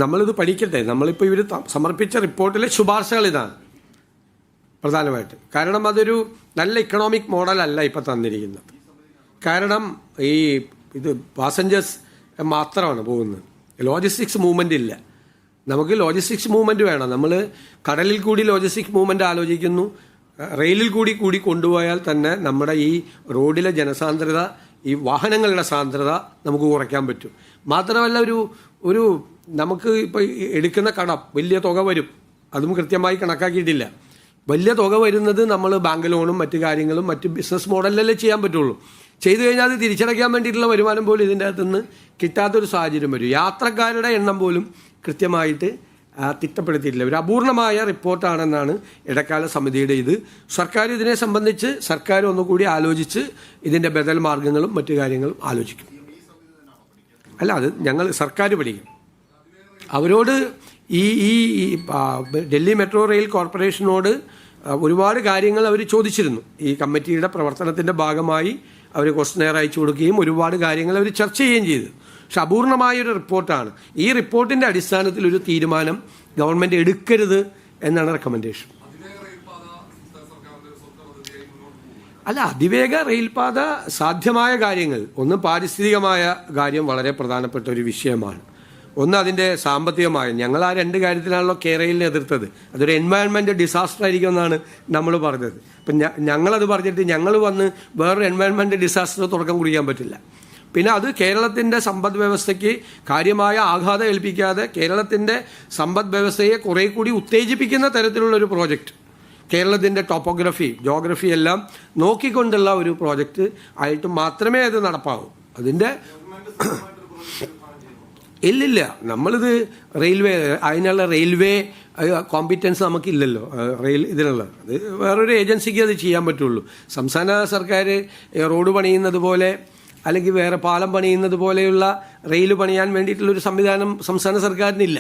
നമ്മളിത് പഠിക്കട്ടെ. നമ്മളിപ്പോൾ ഇവർ സമർപ്പിച്ച റിപ്പോർട്ടിലെ ശുപാർശകൾ ഇതാണ് പ്രധാനമായിട്ട്. കാരണം അതൊരു നല്ല ഇക്കണോമിക് മോഡലല്ല ഇപ്പം തന്നിരിക്കുന്നത്. കാരണം ഇത് പാസഞ്ചേഴ്സ് മാത്രമാണ് പോകുന്നത്, ലോജിസ്റ്റിക്സ് മൂവ്മെൻ്റ് ഇല്ല. നമുക്ക് ലോജിസ്റ്റിക്സ് മൂവ്മെൻറ്റ് വേണം. നമ്മൾ കടലിൽ കൂടി ലോജിസ്റ്റിക്സ് മൂവ്മെൻറ്റ് ആലോചിക്കുന്നു, റെയിലിൽ കൂടി കൊണ്ടുപോയാൽ തന്നെ നമ്മുടെ ഈ റോഡിലെ ജനസാന്ദ്രത, ഈ വാഹനങ്ങളുടെ സാന്ദ്രത നമുക്ക് കുറയ്ക്കാൻ പറ്റും. മാത്രമല്ല ഒരു നമുക്ക് ഇപ്പോൾ എടുക്കുന്ന കടം വലിയ തുക വരും, അതും കൃത്യമായി കണക്കാക്കിയിട്ടില്ല. വലിയ തുക വരുന്നത് നമ്മൾ ബാങ്ക് ലോണും മറ്റു കാര്യങ്ങളും മറ്റ് ബിസിനസ് മോഡലിലല്ലേ ചെയ്യാൻ പറ്റുള്ളൂ. ചെയ്തു കഴിഞ്ഞാൽ അത് തിരിച്ചടയ്ക്കാൻ വേണ്ടിയിട്ടുള്ള വരുമാനം പോലും ഇതിൻ്റെ അകത്തുനിന്ന് കിട്ടാത്തൊരു സാഹചര്യം വരും. യാത്രക്കാരുടെ എണ്ണം പോലും കൃത്യമായിട്ട് തിട്ടപ്പെടുത്തിയിട്ടില്ല. ഒരു അപൂർണമായ റിപ്പോർട്ടാണെന്നാണ് ഇടക്കാല സമിതിയുടെ ഇത്. സർക്കാർ ഇതിനെ സംബന്ധിച്ച് ഒന്നുകൂടി ആലോചിച്ച് ഇതിൻ്റെ ബദൽ മാർഗങ്ങളും മറ്റു കാര്യങ്ങളും ആലോചിക്കും. അല്ല, അത് ഞങ്ങൾ സർക്കാർ പഠിക്കും. അവരോട് ഈ ഡൽഹി മെട്രോ റെയിൽ കോർപ്പറേഷനോട് ഒരുപാട് കാര്യങ്ങൾ അവർ ചോദിച്ചിരുന്നു. ഈ കമ്മിറ്റിയുടെ പ്രവർത്തനത്തിൻ്റെ ഭാഗമായി അവർ ക്വസ്റ്റനെയർ അയച്ചു കൊടുക്കുകയും ഒരുപാട് കാര്യങ്ങൾ അവർ ചർച്ച ചെയ്യുകയും ചെയ്തു. പക്ഷെ അപൂർണമായൊരു റിപ്പോർട്ടാണ്. ഈ റിപ്പോർട്ടിൻ്റെ അടിസ്ഥാനത്തിൽ ഒരു തീരുമാനം ഗവൺമെൻറ് എടുക്കരുത് എന്നാണ് റെക്കമെൻഡേഷൻ. അല്ല, അതിവേഗ റെയിൽപാത സാധ്യമായ കാര്യങ്ങൾ, ഒന്ന് പാരിസ്ഥിതികമായ കാര്യം വളരെ പ്രധാനപ്പെട്ട ഒരു വിഷയമാണ്. ഒന്ന് അതിൻ്റെ സാമ്പത്തികമായ, ഞങ്ങൾ ആ രണ്ട് കാര്യത്തിലാണല്ലോ കേരളിനെ എതിർത്തത്. അതൊരു എൻവയൺമെൻറ്റ് ഡിസാസ്റ്റർ ആയിരിക്കും എന്നാണ് നമ്മൾ പറഞ്ഞത്. അപ്പം ഞങ്ങളത് പറഞ്ഞിട്ട് ഞങ്ങൾ വന്ന് വേറൊരു എൻവയൺമെൻറ്റ് ഡിസാസ്റ്റർ തുടക്കം കുറിക്കാൻ പറ്റില്ല. പിന്നെ അത് കേരളത്തിൻ്റെ സമ്പദ് വ്യവസ്ഥയ്ക്ക് കാര്യമായ ആഘാതം ഏൽപ്പിക്കാതെ കേരളത്തിൻ്റെ സമ്പദ് വ്യവസ്ഥയെ കുറേ കൂടി ഉത്തേജിപ്പിക്കുന്ന തരത്തിലുള്ളൊരു പ്രോജക്റ്റ്, കേരളത്തിൻ്റെ ടോപ്പോഗ്രഫി ജോഗ്രഫി എല്ലാം നോക്കിക്കൊണ്ടുള്ള ഒരു പ്രോജക്റ്റ് ആയിട്ട് മാത്രമേ അത് നടപ്പാവൂ. അതിൻ്റെ ഇല്ലില്ല, നമ്മളിത് റെയിൽവേ, അതിനുള്ള റെയിൽവേ കോമ്പിറ്റൻസ് നമുക്കില്ലല്ലോ ഇതിനുള്ള. അത് വേറൊരു ഏജൻസിക്ക് അത് ചെയ്യാൻ പറ്റുള്ളൂ. സംസ്ഥാന സർക്കാർ റോഡ് പണിയുന്നത് പോലെ അല്ലെങ്കിൽ വേറെ പാലം പണിയുന്നത് പോലെയുള്ള റെയിൽ പണിയാൻ വേണ്ടിയിട്ടുള്ളൊരു സംവിധാനം സംസ്ഥാന സർക്കാരിനില്ല.